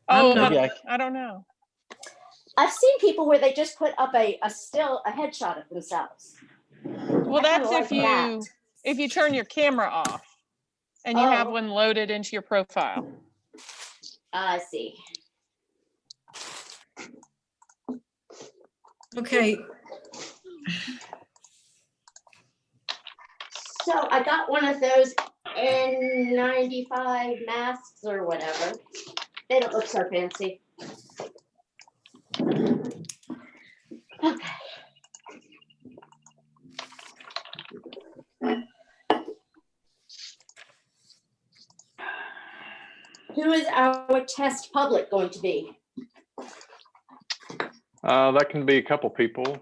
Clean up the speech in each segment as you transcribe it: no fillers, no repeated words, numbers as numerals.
Oh, Maybe I don't know. I've seen people where they just put up a headshot of themselves. Well, I kinda that's like that. if you turn your camera off and you have one loaded into your profile. I see. Okay. So I got one of those N95 masks or whatever. They don't look so fancy. Okay. Who is our test public going to be? That can be a couple people.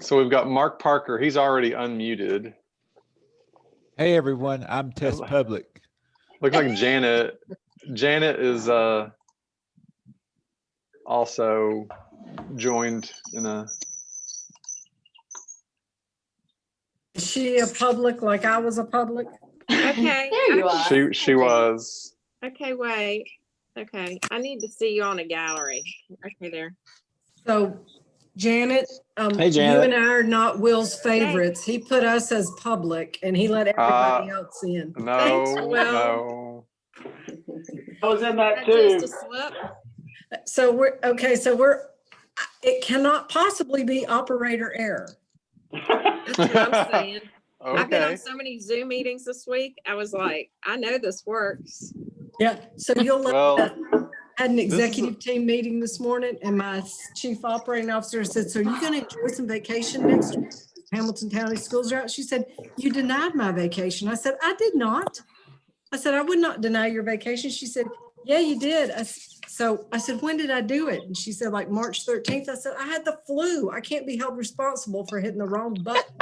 So we've got Mark Parker. He's already unmuted. Hey everyone, I'm Test Public. Looks like Janet. Janet is also joined in a. Is she a public like I was a public? Okay. There you are. She was. Okay, wait. Okay, I need to see you on a gallery. Okay, there. So Janet, Hey, Janet. you and I are not Will's favorites. He put us as public and he let everybody else in. No, Thanks, Will. no. I was in that Just too. a slip. So it cannot possibly be operator error. That's what I'm saying. I've been Okay. on so many Zoom meetings this week. I was like, I know this works. Yeah, so you'll Well, let had an is a- executive team meeting this morning and my chief operating officer said, so you're gonna enjoy some vacation next week? Hamilton County schools are out. She said, you denied my vacation. I said, I did not. I said, I would not deny your vacation. She said, yeah, you did. So I said, when did I do it? And she said, like March 13th. I said, I had the flu. I can't be held responsible for hitting the wrong button.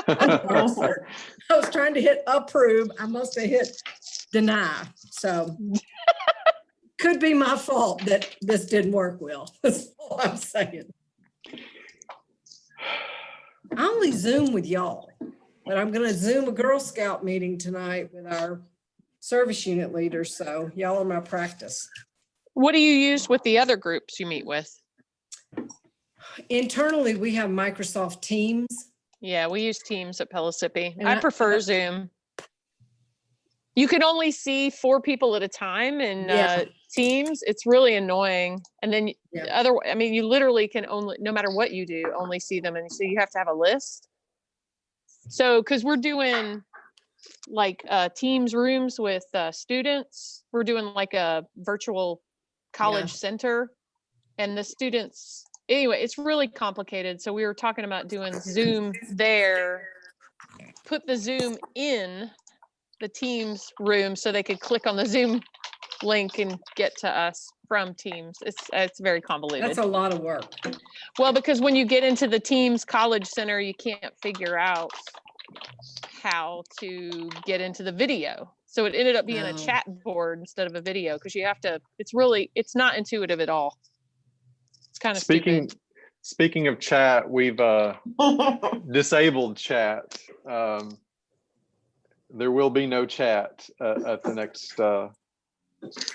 I was trying to hit approve. I must have hit deny. So could be my fault that this didn't work, Will. That's all I'm saying. I only Zoom with y'all, but I'm going to Zoom a Girl Scout meeting tonight with our service unit leaders. So y'all are my practice. What do you use with the other groups you meet with? Internally, we have Microsoft Teams. Yeah, we use Teams at Pellissippi. And I prefer Zoom. You can only see 4 people at a time in Yeah. Teams. It's really annoying. And then Yeah. you literally can only, no matter what you do, only see them. And so you have to have a list. So, because we're doing like Teams rooms with students, we're doing like a virtual college center, and the students, anyway, it's really complicated. So we were talking about doing Zoom there, put the Zoom in the Teams room so they could click on the Zoom link and get to us from Teams. It's very convoluted. That's a lot of work. Well, because when you get into the Teams College Center, you can't figure out how to get into the video. So it ended up being a Oh. chat board instead of a video, because you have to, it's not intuitive at all. It's kind of stupid. Speaking of chat, we've disabled chat. There will be no chat at the next.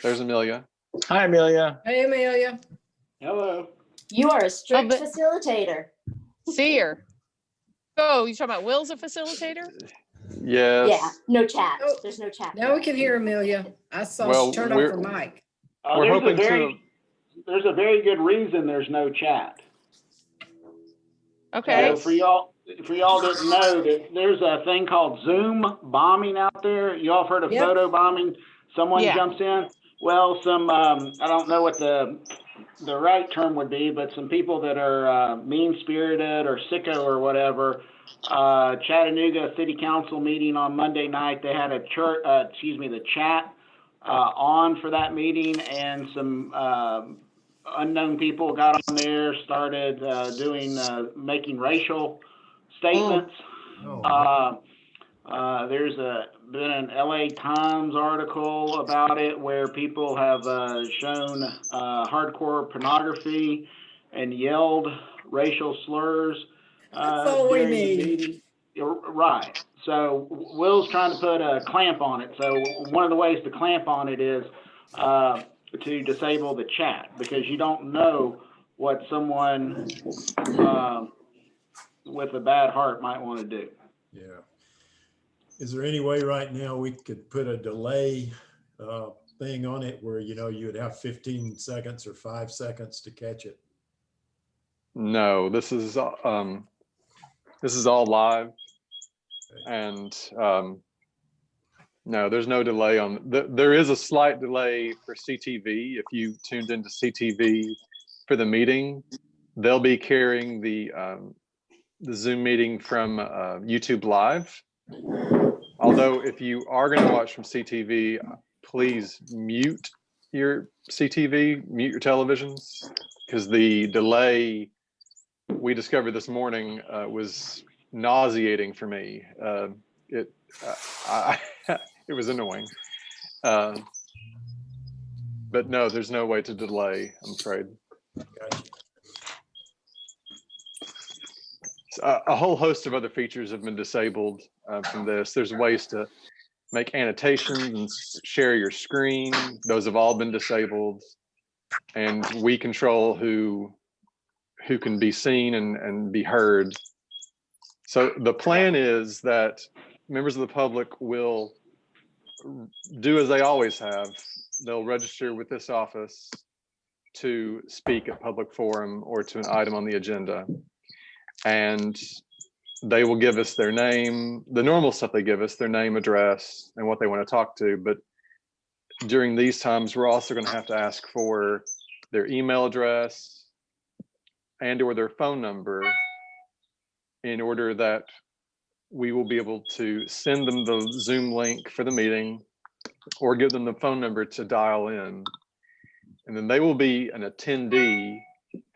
There's Amelia. Hi, Amelia. Hey, Amelia. Hello. You are a strict but- facilitator. See her. Oh, you talking about Will's a facilitator? Yes. Yeah, no chat. Oh. There's no chat. Now we can hear Amelia. I saw Well, she turned off we're- her mic. We're There's hoping a very, to. there's a very good reason there's no chat. Okay. So for y'all didn't know that there's a thing called Zoom bombing out there. You all heard of Yep. photo bombing? Someone Yeah. jumps in. Well, some I don't know what the right term would be, but some people that are mean-spirited or sicko or whatever. Chattanooga City Council meeting on Monday night. They had the chat on for that meeting, and some unknown people got on there, started making racial statements. There's been an LA Times article about it where people have shown hardcore pornography and yelled racial slurs. That's all we during the need. meeting. You're right. So Will's trying to put a clamp on it. So one of the ways to clamp on it is to disable the chat, because you don't know what someone with a bad heart might want to do. Yeah. Is there any way right now we could put a delay thing on it where, you know, you would have 15 seconds or 5 seconds to catch it? No, this is all live, and no, there's no delay on. There is a slight delay for CTV. If you tuned into CTV for the meeting, they'll be carrying the Zoom meeting from YouTube Live. Although, if you are going to watch from CTV, please mute your CTV, mute your televisions, because the delay we discovered this morning was nauseating for me. It was annoying. But no, there's no way to delay, I'm afraid. Gotcha. A whole host of other features have been disabled from this. There's ways to make annotations and share your screen. Those have all been disabled. And we control who can be seen and be heard. So the plan is that members of the public will do as they always have. They'll register with this office to speak at public forum or to an item on the agenda. And they will give us their name, the normal stuff they give us, their name, address, and what they want to talk to. But during these times, we're also going to have to ask for their email address and or their phone number in order that we will be able to send them the Zoom link for the meeting or give them the phone number to dial in. And then they will be an attendee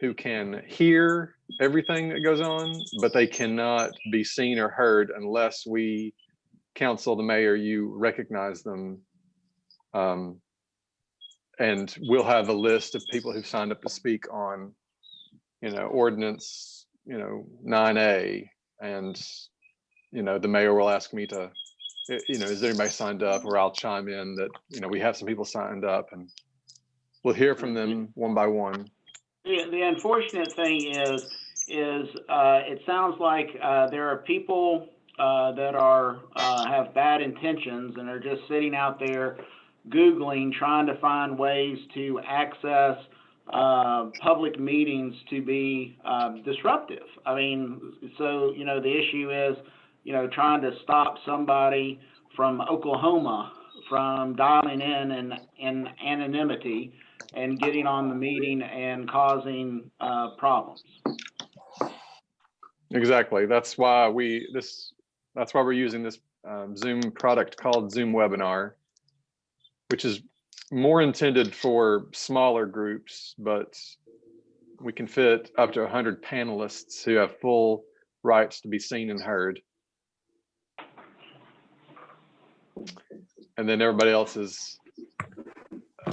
who can hear everything that goes on, but they cannot be seen or heard unless we, council, the mayor, you recognize them. And we'll have a list of people who've signed up to speak on, you know, ordinance, you know, 9A, and, you know, the mayor will ask me to, you know, is there anybody signed up, or I'll chime in that, you know, we have some people signed up, and we'll hear from them one by one. The unfortunate thing is it sounds like there are people that are have bad intentions and are just sitting out there Googling, trying to find ways to access public meetings to be disruptive. I mean, so, you know, the issue is, you know, trying to stop somebody from Oklahoma from dialing in anonymity and getting on the meeting and causing problems. Exactly. That's why we're using this Zoom product called Zoom Webinar, which is more intended for smaller groups, but we can fit up to 100 panelists who have full rights to be seen and heard. And then everybody else is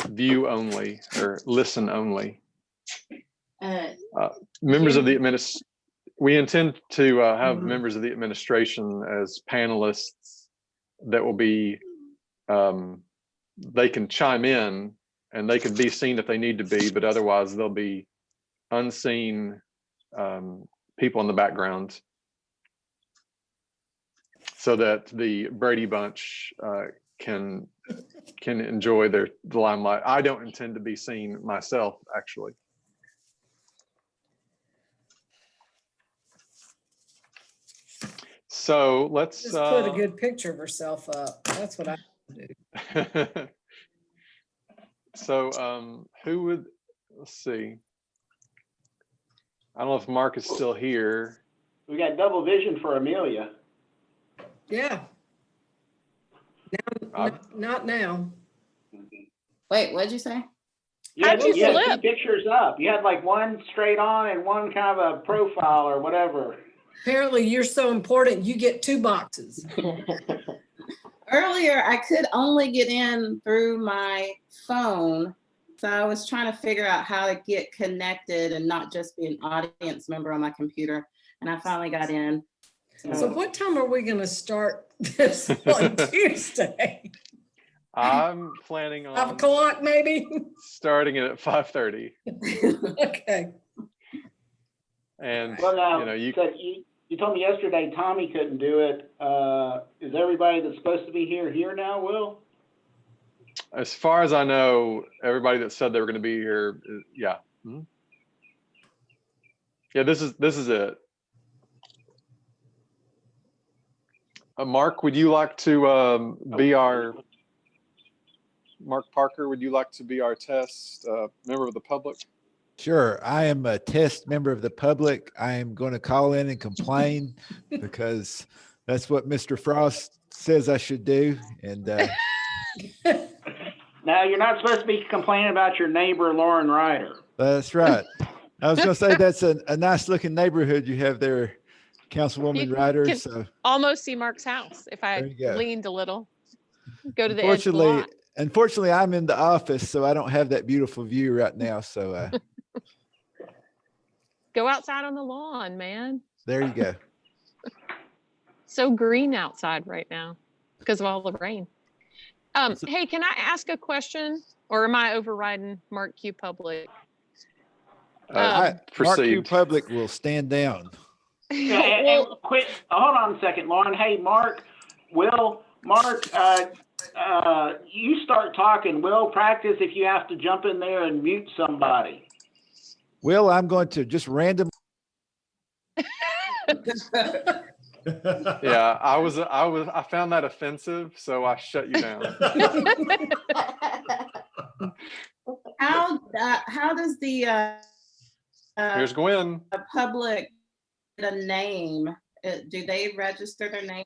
view only or listen only. Members of the we intend to have members of the administration as panelists that will be, they can chime in and they can be seen if they need to be, but otherwise they'll be unseen people in the background, so that the Brady Bunch can enjoy the limelight. I don't intend to be seen myself, actually. So let's Just put a good picture of herself up. That's what I do. So who would, let's see. I don't know if Mark is still here. We got double vision for Amelia. Yeah. Now, not now. Wait, what'd you say? You had, How'd you you had flip? two pictures up. You had like one straight on and one kind of a profile or whatever. Apparently you're so important, you get 2 boxes. Earlier, I could only get in through my phone. So I was trying to figure out how to get connected and not just be an audience member on my computer. And I finally got in. So what time are we gonna start this on Tuesday? I'm planning 5 on o'clock maybe? starting it at 5:30. Okay. And, Well, now, you know, you told me yesterday Tommy couldn't do it. Is everybody that's supposed to be here now, Will? as far as I know, everybody that said they were going to be here, yeah. Mhm. Yeah, this is it. Mark, would you like to be our Mark Parker? Would you like to be our test member of the public? Sure. I am a test member of the public. I am going to call in and complain because that's what Mr. Frost says I should do. And Now, you're not supposed to be complaining about your neighbor, Lauren Ryder. that's right. I was going to say that's a nice looking neighborhood you have there, Councilwoman You Ryder. can- So Almost see Mark's house if There I you go. leaned a little. Go to the edge of the lot. unfortunately, I'm in the office, so I don't have that beautiful view right now. So Go outside on the lawn, man. there you go. So green outside right now because of all the rain. Hey, can I ask a question, or am I overriding Mark Q Public? Mark Q Proceed. Public will stand down. Hey, Well, quick, hold on a second, Lauren. Hey, Mark, Mark, you start talking. Will, practice if you have to jump in there and mute somebody. Will, I'm going to just randomly. Yeah, I found that offensive, so I shut you down. How does the Here's Gwen. public get a name? Do they register their name?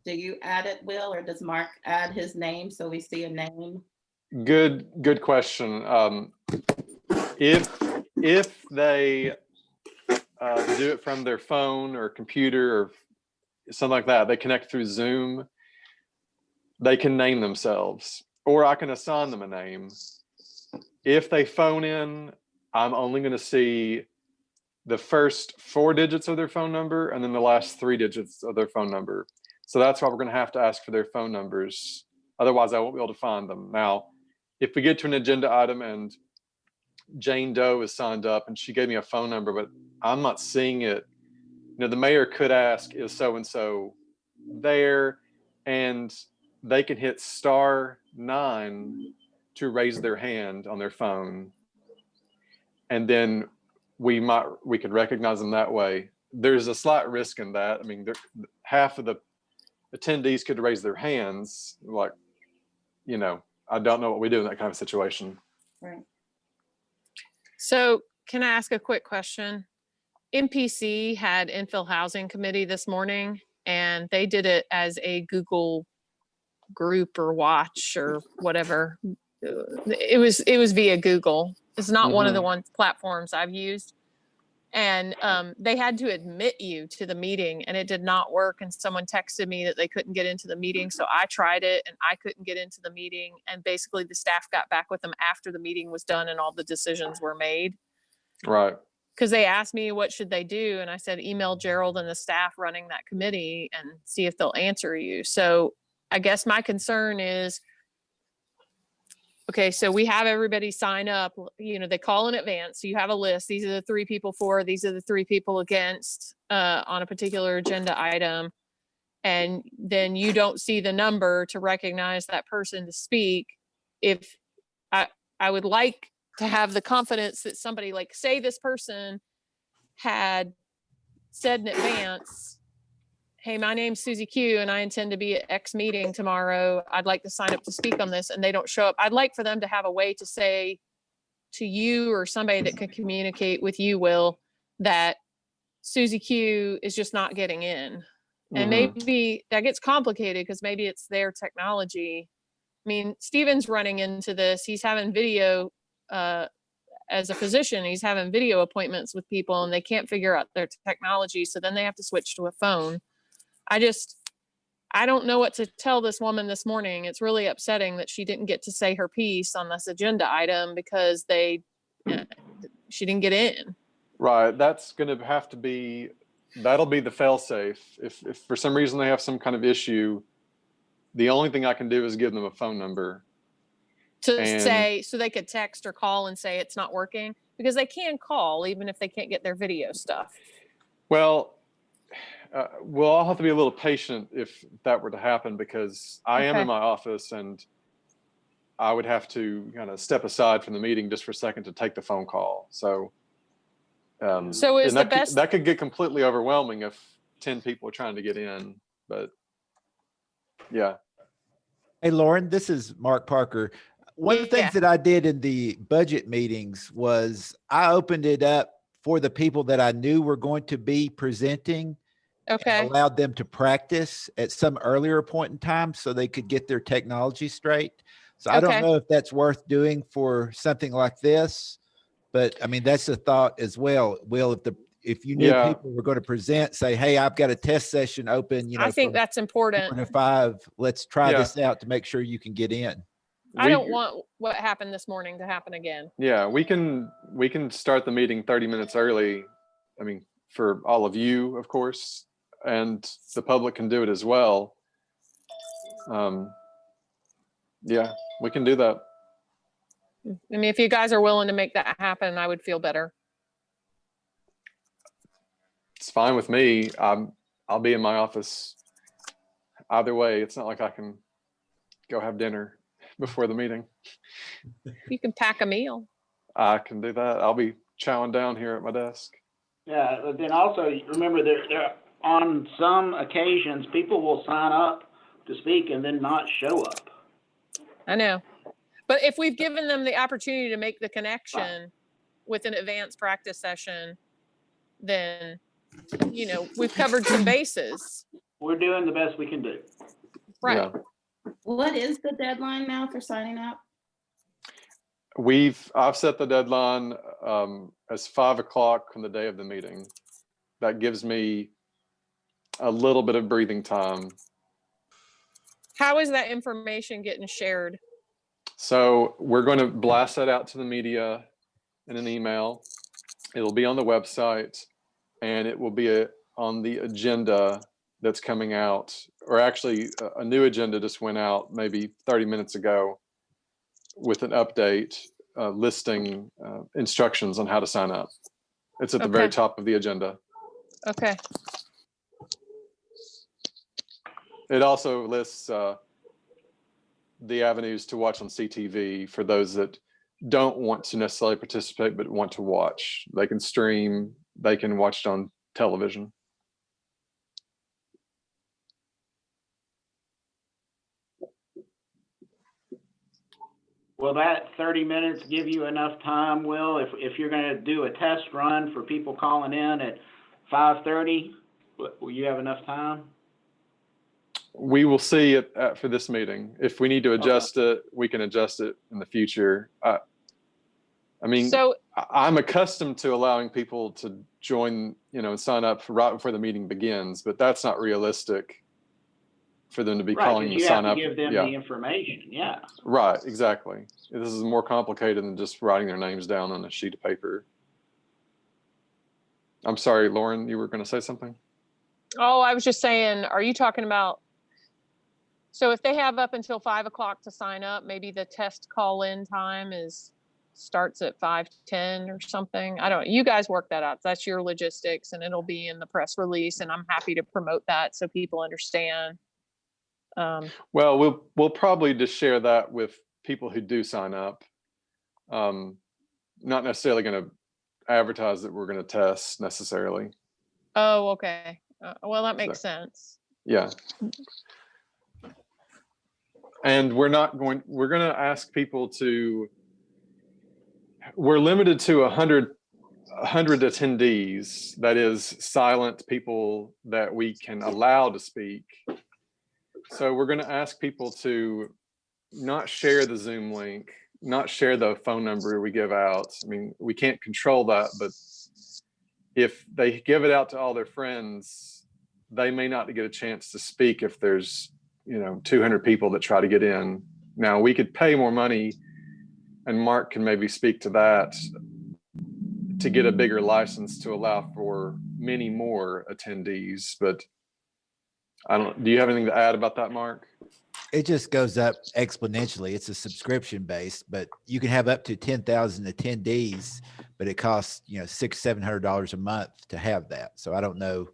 Do you add it, Will, or does Mark add his name so we see a name? Good question. If they do it from their phone or computer or something like that, they connect through Zoom, they can name themselves, or I can assign them a name. If they phone in, I'm only going to see the first 4 digits of their phone number and then the last 3 digits of their phone number. So that's why we're going to have to ask for their phone numbers. Otherwise, I won't be able to find them. Now, if we get to an agenda item and Jane Doe is signed up and she gave me a phone number, but I'm not seeing it, you know, the mayor could ask, is so-and-so there? And they can hit *9 to raise their hand on their phone. And then we could recognize them that way. There's a slight risk in that. I mean, half of the attendees could raise their hands. Like, you know, I don't know what we do in that kind of situation. Right. So can I ask a quick question? MPC had infill housing committee this morning, and they did it as a Google group or watch or whatever. It was via Google. It's not one of the platforms I've used. And they had to admit you to the meeting, and it did not work. And someone texted me that they couldn't get into the meeting. So I tried it and I couldn't get into the meeting. And basically the staff got back with them after the meeting was done and all the decisions were made. Right. Because they asked me what should they do. And I said, email Gerald and the staff running that committee and see if they'll answer you. So I guess my concern is, okay, so we have everybody sign up, you know, they call in advance. So you have a list. These are the 3 people for, these are the 3 people against on a particular agenda item. And then you don't see the number to recognize that person to speak. If I would like to have the confidence that somebody, like, say this person had said in advance, hey, my name's Susie Q and I intend to be at X meeting tomorrow. I'd like to sign up to speak on this, and they don't show up. I'd like for them to have a way to say to you or somebody that can communicate with you, Will, that Susie Q is just not getting in. And maybe that gets complicated because maybe it's their technology. I mean, Steven's running into this. He's having video, as a physician, he's having video appointments with people and they can't figure out their technology. So then they have to switch to a phone. I don't know what to tell this woman this morning. It's really upsetting that she didn't get to say her piece on this agenda item because she didn't get in. Right. That's going to have to be that'll be the fail-safe. If for some reason they have some kind of issue, the only thing I can do is give them a phone number. To And- say, so they could text or call and say it's not working, because they can call even if they can't get their video stuff. Well, we'll all have to be a little patient if that were to happen, because I am Okay. in my office and I would have to kind of step aside from the meeting just for a second to take the phone call. So, So is and the that best- that could get completely overwhelming if 10 people are trying to get in, but yeah. Hey, Lauren, this is Mark Parker. One of the Yeah. things that I did in the budget meetings was I opened it up for the people that I knew were going to be presenting, Okay. allowed them to practice at some earlier point in time so they could get their technology straight. So I don't Okay. know if that's worth doing for something like this, but I mean, that's a thought as well. Will, if you knew Yeah. people were going to present, say, hey, I've got a test session open, I think from that's 4 important. to 5. Let's try Yeah. this out to make sure you can get in. I We- don't want what happened this morning to happen again. Yeah, we can start the meeting 30 minutes early. I mean, for all of you, of course, and the public can do it as well. Yeah, we can do that. I mean, if you guys are willing to make that happen, I would feel better. It's fine with me. I'll be in my office either way. It's not like I can go have dinner before the meeting. You can pack a meal. I can do that. I'll be chowing down here at my desk. Yeah, but then also remember there on some occasions, people will sign up to speak and then not show up. I know. But if we've given them the opportunity to make the connection with an advanced practice session, then, we've covered some bases. We're doing the best we can do. Right. Yeah. What is the deadline now for signing up? I've set the deadline as 5 o'clock on the day of the meeting. That gives me a little bit of breathing time. How is that information getting shared? So we're going to blast that out to the media in an email. It'll be on the website, and it will be on the agenda that's coming out, or actually a new agenda just went out maybe 30 minutes ago with an update listing instructions on how to sign up. It's at the very Okay. top of the agenda. Okay. It also lists the avenues to watch on CTV for those that don't want to necessarily participate but want to watch. They can stream, they can watch it on television. Will that 30 minutes give you enough time, Will, if you're gonna do a test run for people calling in at 5:30, will you have enough time? We will see it for this meeting. If we need to adjust it, we can adjust it in the future. I mean, So, I'm accustomed to allowing people to join, and sign up right before the meeting begins, but that's not realistic for them to be Right, calling because to you have sign to up. give them Yeah, the information, yeah. right, exactly. This is more complicated than just writing their names down on a sheet of paper. I'm sorry, Lauren, you were going to say something? I was just saying, are you talking about, so if they have up until 5 o'clock to sign up, maybe the test call-in time starts at 5:10 or something? I don't, you guys work that out. That's your logistics, and it'll be in the press release, and I'm happy to promote that so people understand. Well, we'll probably just share that with people who do sign up. Not necessarily going to advertise that we're going to test necessarily. Oh, okay. Well, that makes sense. Yeah. And we're going to ask people we're limited to 100 attendees. That is silent people that we can allow to speak. So we're going to ask people to not share the Zoom link, not share the phone number we give out. I mean, we can't control that, but if they give it out to all their friends, they may not get a chance to speak if there's, 200 people that try to get in. Now, we could pay more money, and Mark can maybe speak to that, to get a bigger license to allow for many more attendees, but do you have anything to add about that, Mark? It just goes up exponentially. It's a subscription based, but you can have up to 10,000 attendees, but it costs, $600-700 a month to have that. So I don't know,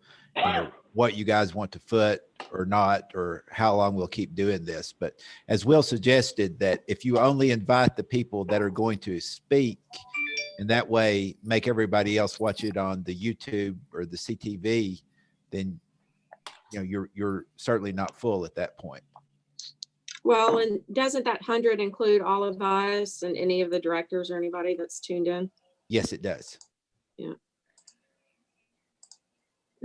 what you guys want to foot or not, or how long we'll keep doing this. But as Will suggested, that if you only invite the people that are going to speak, and that way make everybody else watch it on the YouTube or the CTV, then you're certainly not full at that point. Well, and doesn't that 100 include all of us and any of the directors or anybody that's tuned in? Yes, it does. Yeah.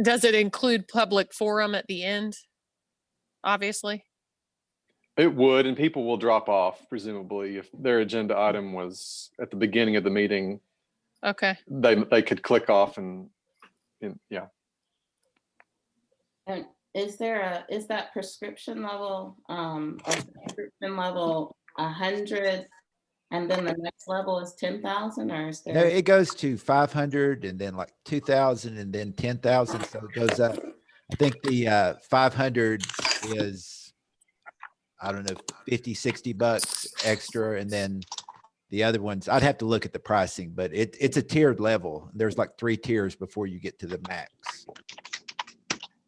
Does it include public forum at the end? Obviously. It would, and people will drop off, presumably, if their agenda item was at the beginning of the meeting. Okay. They could click off and yeah. And is that prescription level, or prescription level 100, and then the next level is 10,000, or is No, there? it goes to 500 and then like 2,000 and then 10,000. So it goes up. I think the 500 is, I don't know, 50, $60 extra. And then the other ones, I'd have to look at the pricing, but it's a tiered level. There's like 3 tiers before you get to the max.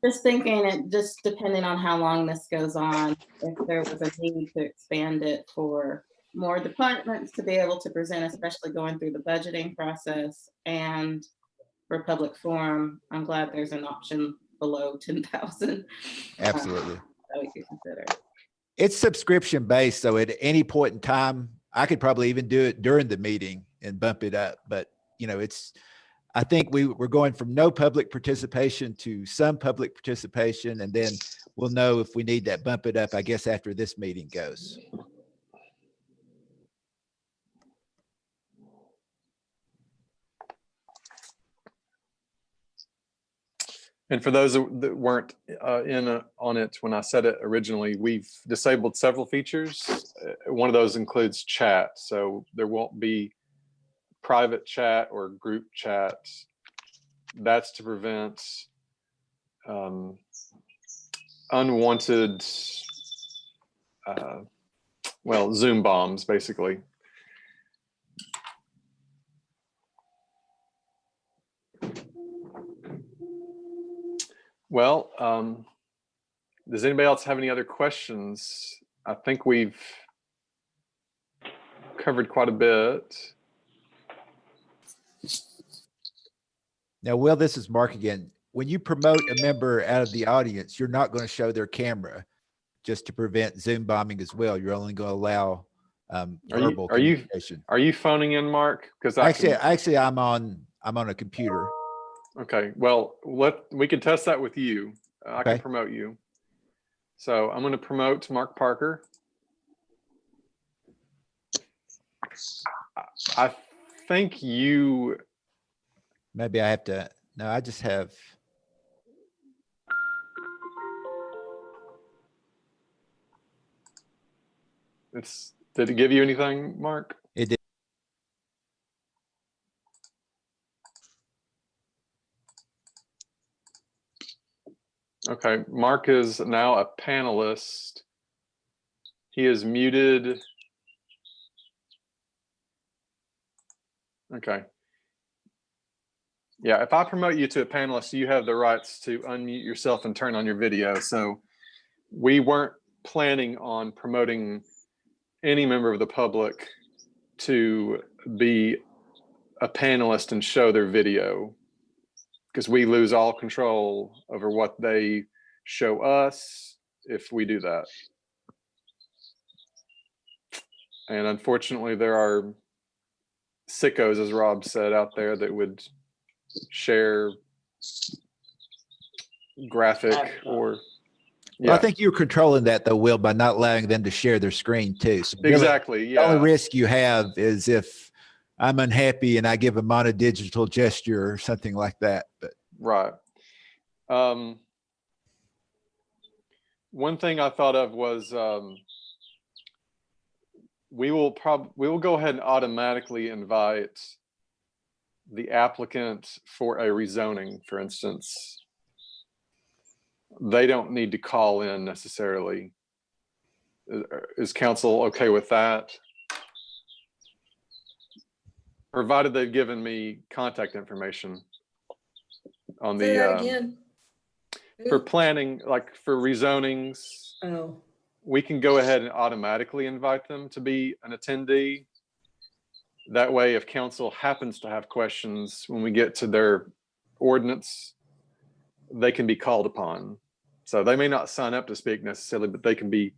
Just thinking, it just depending on how long this goes on, if there was a need to expand it for more departments to be able to present, especially going through the budgeting process, and for public forum, I'm glad there's an option below 10,000. Absolutely. That we could consider. It's subscription based. So at any point in time, I could probably even do it during the meeting and bump it up. But, I think we're going from no public participation to some public participation, and then we'll know if we need that bump it up, I guess, after this meeting goes. And for those that weren't on it when I said it originally, we've disabled several features. One of those includes chat, so there won't be private chat or group chat. That's to prevent unwanted, Zoom bombs, basically. Well, does anybody else have any other questions? I think we've covered quite a bit. Now, Will, this is Mark again. When you promote a member out of the audience, you're not going to show their camera, just to prevent Zoom bombing as well. You're only going to allow verbal communication. Are you phoning in, Mark? Because actually, I'm on a computer. Okay. Well, we can test that with you. I can promote you. So I'm going to promote Mark Parker. I think you. Maybe I have to. No, I just have. Did it give you anything, Mark? It did. Okay, Mark is now a panelist. He is muted. Okay. Yeah, if I promote you to a panelist, you have the rights to unmute yourself and turn on your video. So we weren't planning on promoting any member of the public to be a panelist and show their video, because we lose all control over what they show us if we do that. And unfortunately, there are sickos, as Rob said, out there that would share graphic or Well, I think you're controlling that though, Will, by not allowing them to share their screen too. So really, exactly. the only risk you have is if I'm unhappy and I give them on a digital gesture or something like that. But right. One thing I thought of was we will go ahead and automatically invite the applicant for a rezoning, for instance, they don't need to call in necessarily. Is council okay with that? Provided they've given me contact information on Say that the, again. for planning, like for rezonings, Oh, we can go ahead and automatically invite them to be an attendee. That way, if council happens to have questions when we get to their ordinance, they can be called upon. So they may not sign up to speak necessarily, but they can be,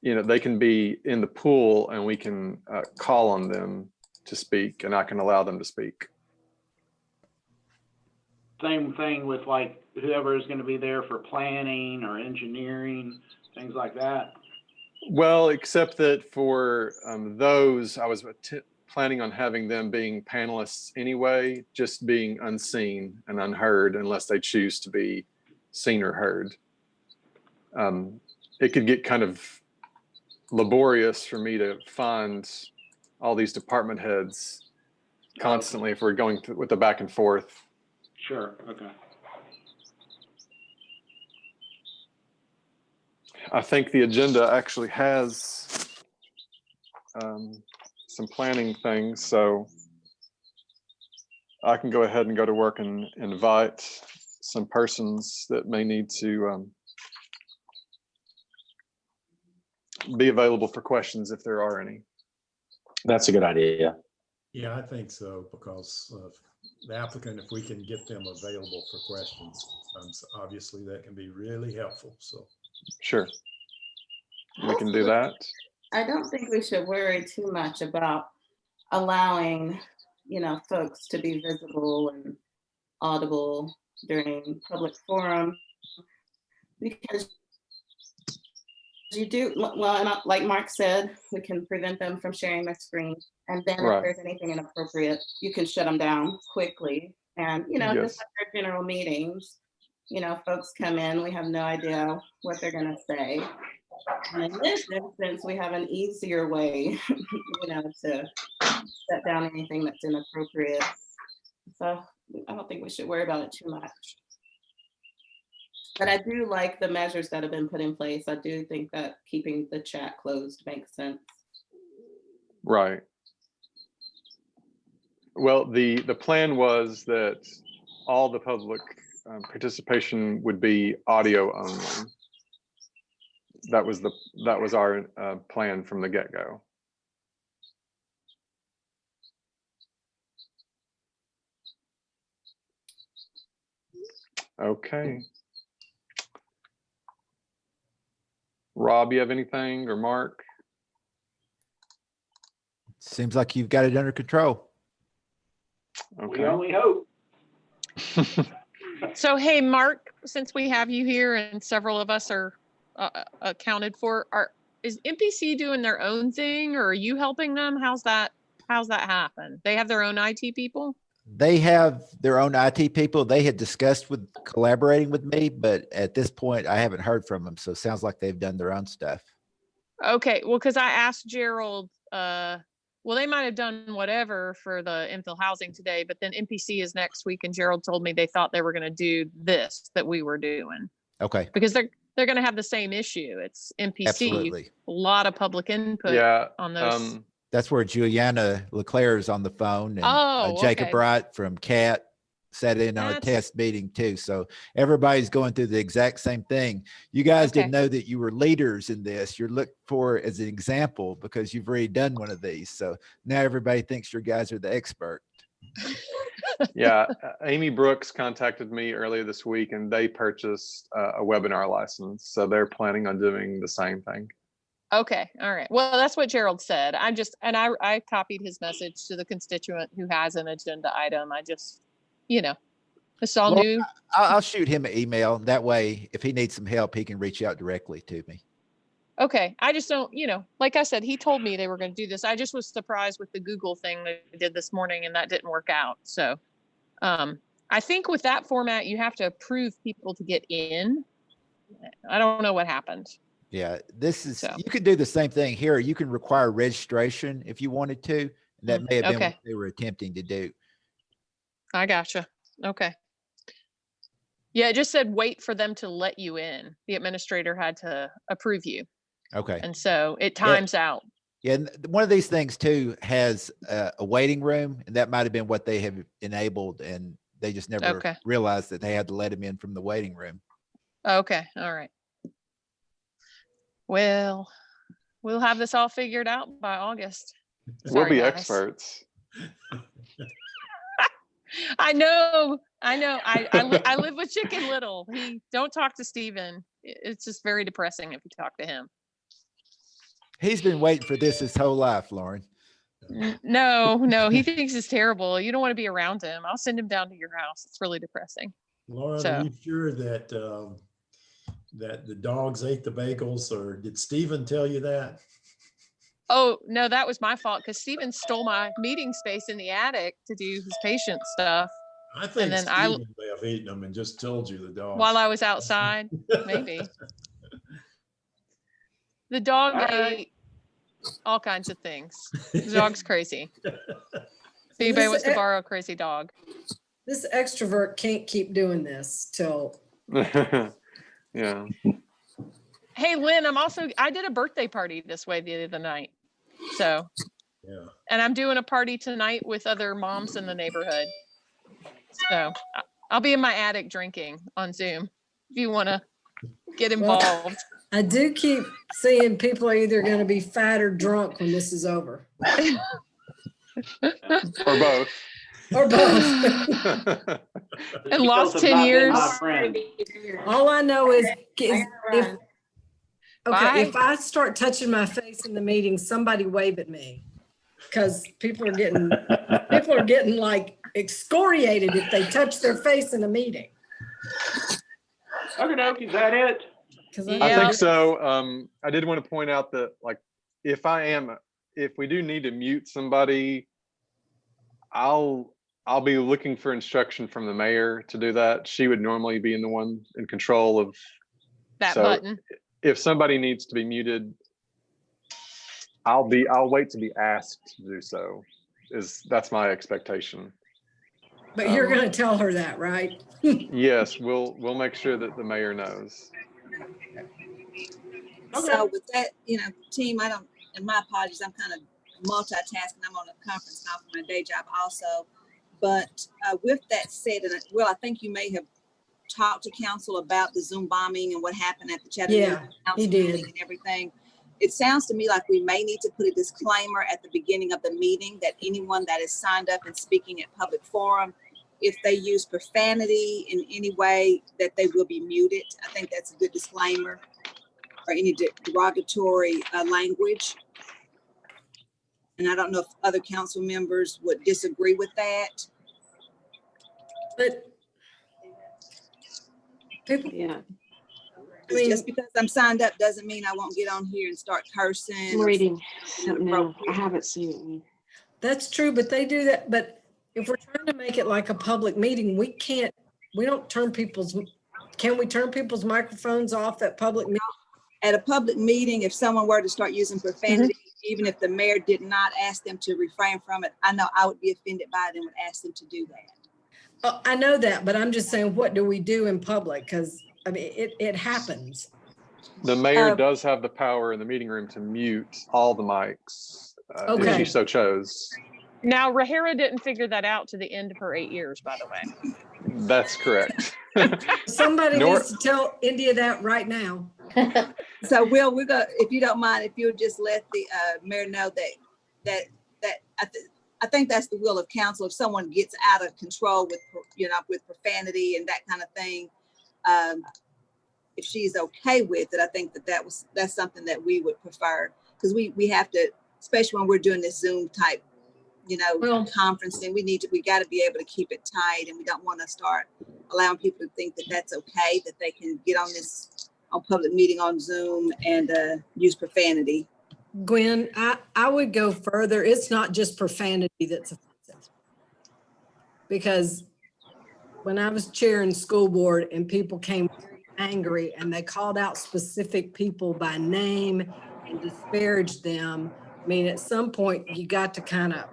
they can be in the pool and we can call on them to speak, and I can allow them to speak. Same thing with like whoever is gonna be there for planning or engineering, things like that. Well, except that for those, I was planning on having them being panelists anyway, just being unseen and unheard unless they choose to be seen or heard. It could get kind of laborious for me to find all these department heads constantly if we're going with the back and forth. Sure, okay. I think the agenda actually has some planning things, so I can go ahead and go to work and invite some persons that may need to be available for questions if there are any. That's a good idea. Yeah, I think so, because the applicant, if we can get them available for questions, obviously that can be really helpful, so. Sure. We can do that. I don't think we should worry too much about allowing, folks to be visible and audible during public forum, because you do, well, and like Mark said, we can prevent them from sharing their screen. And then Right. if there's anything inappropriate, you can shut them down quickly. And, Yes. just like our general meetings, folks come in, we have no idea what they're gonna say. And in this instance, we have an easier way, to shut down anything that's inappropriate. So I don't think we should worry about it too much. But I do like the measures that have been put in place. I do think that keeping the chat closed makes sense. Right. Well, the plan was that all the public participation would be audio only. That was our plan from the get-go. Okay. Rob, you have anything, or Mark? Seems like you've got it under control. We Okay. only hope. So, hey, Mark, since we have you here and several of us are accounted for, is MPC doing their own thing, or are you helping them? How's that happen? They have their own IT people? They have their own IT people. They had discussed with collaborating with me, but at this point I haven't heard from them. So it sounds like they've done their own stuff. Okay, well, because I asked Gerald, well, they might have done whatever for the infill housing today, but then MPC is next week, and Gerald told me they thought they were going to do this that we were doing, Okay. because they're going to have the same issue. It's MPC, Absolutely. a lot of public input Yeah. on those. That's where Juliana Leclerc is on the phone, and Oh, Jacob okay. Wright from CAT sat in on a That's- test meeting too. So everybody's going through the exact same thing. You guys Okay. didn't know that you were leaders in this. You're looked for as an example because you've already done one of these. So now everybody thinks your guys are the expert. Yeah, Amy Brooks contacted me earlier this week, and they purchased a webinar license. So they're planning on doing the same thing. Okay, all right. Well, that's what Gerald said. I copied his message to the constituent who has an agenda item. I just, it's all Well, new. I'll shoot him an email. That way, if he needs some help, he can reach out directly to me. Okay, I just don't, like I said, he told me they were going to do this. I just was surprised with the Google thing they did this morning, and that didn't work out. So I think with that format, you have to approve people to get in. I don't know what happened. Yeah, this is, So. you could do the same thing here. You can require registration if you wanted to, That may have been what Okay. they were attempting to do. I gotcha. Okay. Yeah, it just said wait for them to let you in. The administrator had to approve you. Okay. And so it times out. Yeah, and one of these things too has a waiting room, and that might have been what they have enabled, and they just never Okay. realized that they had to let him in from the waiting room. Okay. All right. Well, we'll have this all figured out by August. We'll Sorry, be guys. experts. I know. I live with Chicken Little. Don't talk to Steven. It's just very depressing if you talk to him. He's been waiting for this his whole life, Lauren. No, he thinks it's terrible. You don't want to be around him. I'll send him down to your house. It's really depressing. Lauren, So- are you sure that, that the dogs ate the bagels, or did Stephen tell you that? Oh, no, that was my fault because Steven stole my meeting space in the attic to do his patient stuff I think then Stephen may have eaten them and just told you the dogs. while I was outside. Maybe. The dog ate all kinds of things. The dog's crazy. If anybody wants to borrow a crazy dog. This extrovert can't keep doing this till, Yeah. Hey, Lynn, I did a birthday party this way the other night. So, Yeah. and I'm doing a party tonight with other moms in the neighborhood. So I'll be in my attic drinking on Zoom if you want to get involved. I do keep seeing people are either going to be fat or drunk when this is over. Or both. Or both. And lost 10 Not been years. my friend. All I know is if, Bye. if I start touching my face in the meeting, somebody wave at me. Because people are getting like excoriated if they touch their face in a meeting. Okay, doke, is that it? 'Cause I Yeah. think so. I did want to point out that, like, if we do need to mute somebody, I'll be looking for instruction from the mayor to do that. She would normally be the one in control of. That So button. if somebody needs to be muted, I'll wait to be asked to do so. That's my expectation. But you're going to tell her that, right? Yes, we'll make sure that the mayor knows. So with that, team, and my apologies, I'm kind of multitasking. I'm on a conference call for my day job also. But with that said, and I think you may have talked to council about the Zoom bombing and what happened at the Chattanooga he council did. meeting and everything. It sounds to me like we may need to put a disclaimer at the beginning of the meeting that anyone that is signed up and speaking at public forum, if they use profanity in any way, that they will be muted. I think that's a good disclaimer, or any derogatory language. And I don't know if other council members would disagree with that. But people, Yeah. I mean, Just because I'm signed up doesn't mean I won't get on here and start cursing. I'm or reading something now. I inappropriate. haven't seen it. that's true, but they do that. But if we're trying to make it like a public meeting, we don't turn can we turn people's microphones off at public meetings? At a public meeting, if someone were to start using profanity, even if the mayor did not ask them to refrain from it, I know I would be offended by it and would ask them to do that. I know that, but I'm just saying, what do we do in public? Because I mean, it happens. The mayor does have the power in the meeting room to mute all the mics if Okay. she so chose. Now, Rahara didn't figure that out to the end of her 8 years, by the way. That's correct. Somebody Nor- needs to tell India that right now. So Will, we're gonna, if you don't mind, if you'll just let the mayor know that I think that's the will of council. If someone gets out of control with profanity and that kind of thing, if she's okay with it, I think that's something that we would prefer, because we have to, especially when we're doing this Zoom type, conferencing, we got to be able to keep it tight, and we don't want to start allowing people to think that that's okay, that they can get on public meeting on Zoom and use profanity. Gwen, I would go further. It's not just profanity that's offensive. Because when I was chairing school board and people came very angry and they called out specific people by name and disparaged them, I mean, at some point you got to kind of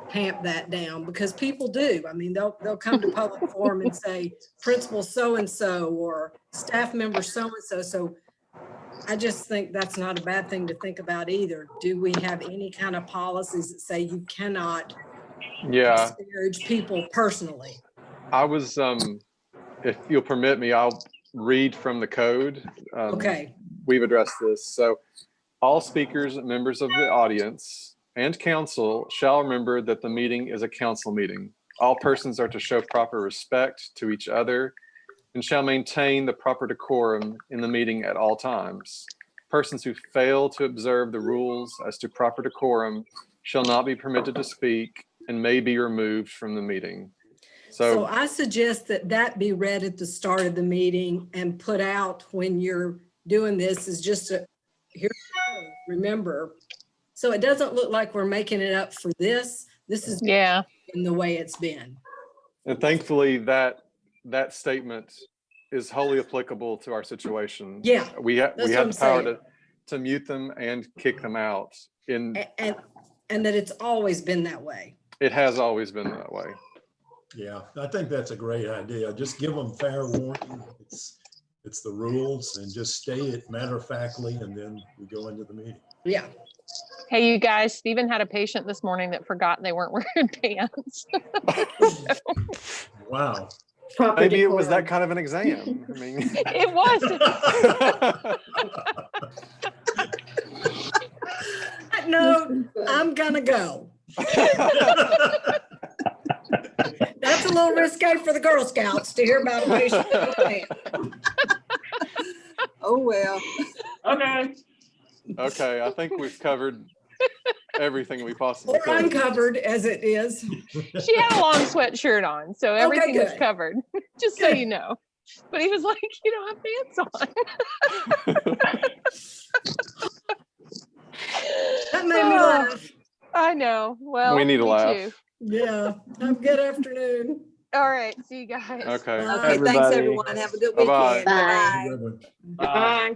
tamp that down because people do. I mean, they'll come to public forum and say principal so-and-so or staff member so-and-so. So I just think that's not a bad thing to think about either. Do we have any kind of policies that say you cannot Yeah, disparage people personally? I was, if you'll permit me, I'll read from the code. Okay, We've addressed this. So all speakers, members of the audience, and council shall remember that the meeting is a council meeting. All persons are to show proper respect to each other and shall maintain the proper decorum in the meeting at all times. Persons who fail to observe the rules as to proper decorum shall not be permitted to speak and may be removed from the meeting. so So, I suggest that that be read at the start of the meeting and put out when you're doing this is just a, here, remember. So it doesn't look like we're making it up for this. This is Yeah. in the way it's been. and thankfully that statement is wholly applicable to our situation. Yeah, We that's what had I'm the power saying. to mute them and kick them out. And that it's always been that way. It has always been that way. Yeah, I think that's a great idea. Just give them fair warning. It's the rules and just state it matter-of-factly and then we go into the meeting. Yeah. Hey, you guys, Stephen had a patient this morning that forgot they weren't wearing pants. Wow. Proper Maybe it was decorum. that kind of an exam. I mean. It was. No, I'm gonna go. That's a little risque for the Girl Scouts to hear about a patient. Oh, well. Okay. Okay, I think we've covered everything we possibly Or could. uncovered as it is. She had a long sweatshirt on, so everything was good. covered, just so Good. you know. But he was like, you don't have pants on. That made me laugh. I know. Well, We need a me laugh. too. Yeah. Have a good afternoon. All right. See you guys. Okay. Bye. Okay, thanks, Everybody. everyone. Have a good Bye-bye. weekend. Bye. Bye. Good one. Bye.